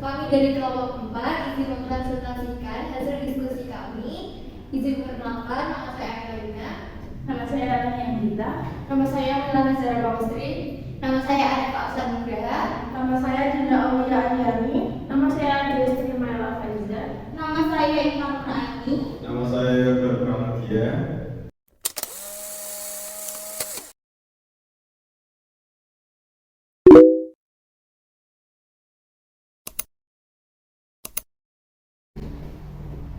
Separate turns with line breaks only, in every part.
Kami dari kelompok 4 izin mempresentasikan hasil diskusi kami. Izin perkenalkan, nama saya Angelina.
Nama saya Rani Anggita.
Nama saya Melana Zara Baustri. Nama saya Arif Aksan Nugraha.
Nama saya Dinda Aulia Aniani. Nama saya Destri Maela Faiza.
Nama saya Imam Naani.
Nama saya Yoga Pramadia.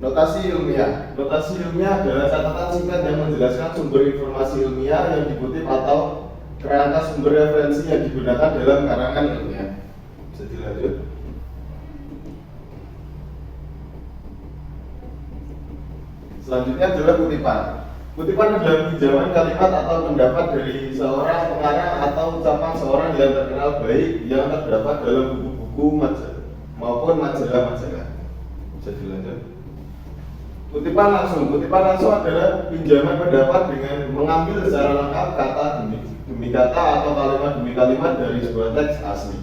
Notasi ilmiah. Notasi ilmiah adalah catatan singkat yang menjelaskan sumber informasi ilmiah yang dikutip atau kerangka sumber referensi yang digunakan dalam karangan ilmiah. Bisa dilanjut. Selanjutnya adalah kutipan. Kutipan adalah pinjaman kalimat atau pendapat dari seorang pengarang atau ucapan seorang yang terkenal baik yang terdapat dalam buku-buku maupun majalah-majalah. Bisa dilanjut. Kutipan langsung adalah pinjaman pendapat dengan mengambil secara lengkap kata demi kata atau kalimat demi kalimat dari sebuah teks asli.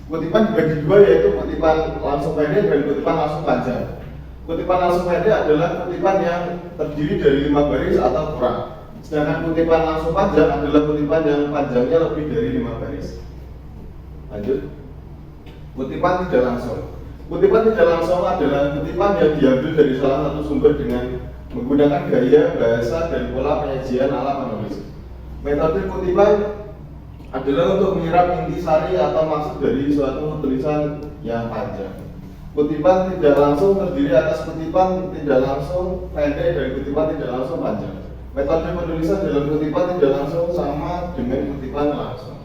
Kutipan dibagi dua, yaitu kutipan langsung pendek dan kutipan langsung panjang. Kutipan langsung pendek adalah kutipan yang terdiri dari 5 baris atau kurang. Sedangkan kutipan langsung panjang adalah kutipan yang panjangnya lebih dari 5 baris. Lanjut. Kutipan tidak langsung. Kutipan tidak langsung adalah kutipan yang diambil dari salah satu sumber dengan menggunakan gaya, bahasa, dan pola penyajian ala penulis. Metode kutipan adalah untuk menyerap inti sari atau maksud dari suatu tulisan yang panjang. Kutipan tidak langsung terdiri atas kutipan tidak langsung pendek dan kutipan tidak langsung panjang. Metode penulisan dalam kutipan tidak langsung sama dengan kutipan langsung.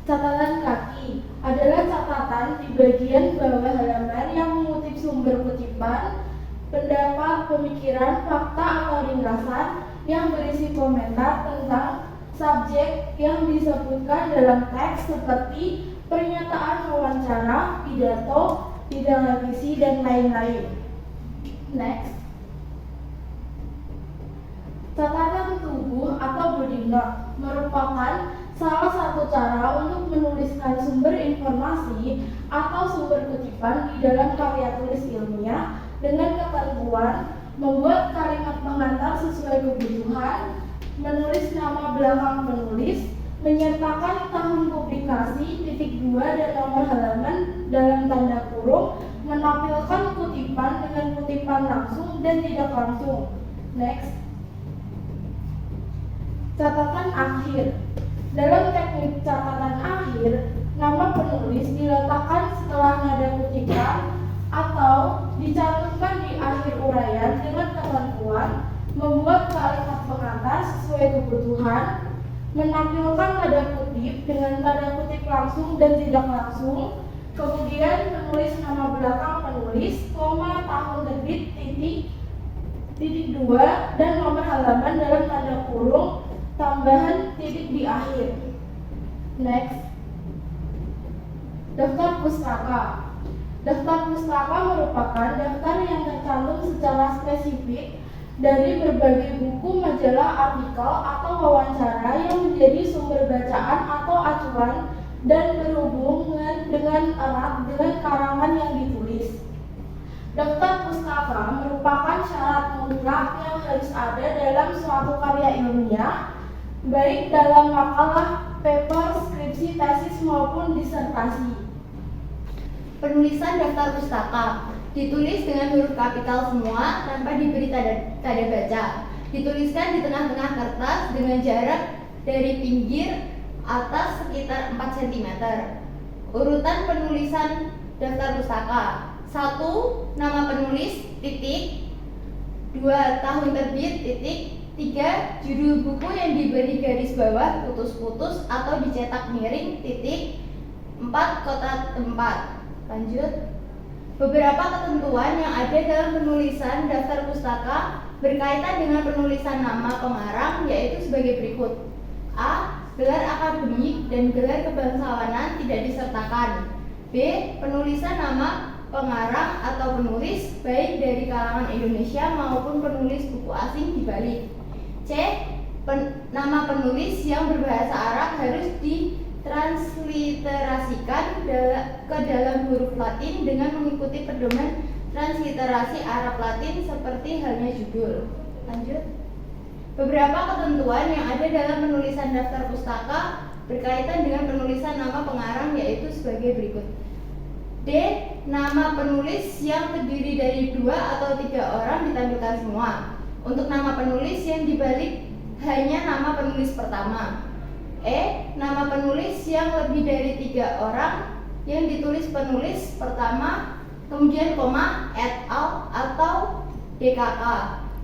Catatan kaki adalah catatan di bagian bawah halaman yang mengutip sumber kutipan, pendapat, pemikiran, fakta atau ringkasan yang berisi komentar tentang subjek yang disebutkan dalam teks seperti pernyataan wawancara, pidato, bidang revisi, dan lain-lain. Next. Catatan tubuh atau body note merupakan salah satu cara untuk menuliskan sumber informasi atau sumber kutipan di dalam karya tulis ilmiah dengan ketentuan membuat kalimat pengantar sesuai kebutuhan, menulis nama belakang penulis, menyertakan tahun publikasi, titik 2 dan nomor halaman dalam tanda kurung, menampilkan kutipan dengan kutipan langsung dan tidak langsung. Next. Catatan akhir. Dalam teknik catatan akhir, nama penulis diletakkan setelah nada kutipan atau dicantumkan di akhir uraian dengan ketentuan membuat kalimat pengantar sesuai kebutuhan, menampilkan tanda kutip dengan tanda kutip langsung dan tidak langsung, kemudian menulis nama belakang penulis, tahun terbit, titik 2 dan nomor halaman dalam tanda kurung, tambahan titik di akhir. Next. Daftar pustaka. Daftar pustaka merupakan daftar yang tercantum secara spesifik dari berbagai buku, majalah, artikel, atau wawancara yang menjadi sumber bacaan atau acuan dan berhubungan dengan erat dengan karangan yang ditulis. Daftar pustaka merupakan syarat mutlak yang harus ada dalam suatu karya ilmiah, baik dalam makalah, paper, skripsi, tesis maupun disertasi.
Penulisan daftar pustaka ditulis dengan huruf kapital semua tanpa diberi tanda baca. Dituliskan di tengah-tengah kertas dengan jarak dari pinggir atas sekitar 4 cm. Urutan penulisan daftar pustaka: 1. Nama penulis, titik. 2. Tahun terbit, titik. 3. Judul buku yang diberi garis bawah putus-putus atau dicetak miring, titik. 4. Kota tempat. Lanjut. Beberapa ketentuan yang ada dalam penulisan daftar pustaka berkaitan dengan penulisan nama pengarang yaitu sebagai berikut. A. Gelar akademik dan gelar kebangsawanan tidak disertakan. B. Penulisan nama pengarang atau penulis baik dari kalangan Indonesia maupun penulis buku asing dibalik. C. Nama penulis yang berbahasa Arab harus transliterasikan ke dalam huruf Latin dengan mengikuti pedoman transliterasi Arab Latin seperti halnya judul. Lanjut. Beberapa ketentuan yang ada dalam penulisan daftar pustaka berkaitan dengan penulisan nama pengarang yaitu sebagai berikut. D. Nama penulis yang terdiri dari 2 atau 3 orang ditampilkan semua. Untuk nama penulis yang dibalik hanya nama penulis pertama. E. Nama penulis yang lebih dari 3 orang yang ditulis penulis pertama, kemudian koma, et al, atau DKK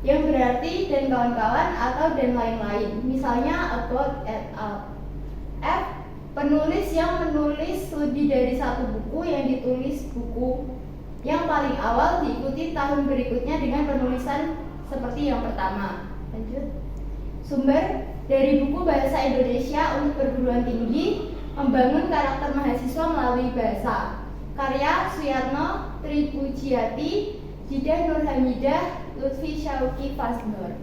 yang berarti dan kawan-kawan atau dan lain-lain, misalnya about et al. F. Penulis yang menulis lebih dari 1 buku yang ditulis buku yang paling awal diikuti tahun berikutnya dengan penulisan seperti yang pertama. Lanjut. Sumber dari buku Bahasa Indonesia untuk Perguruan Tinggi, Membangun Karakter Mahasiswa Melalui Bahasa, karya Suyatno Tripujiati, Jidah Nurhamidah, Lutfi Syauki Fasnur.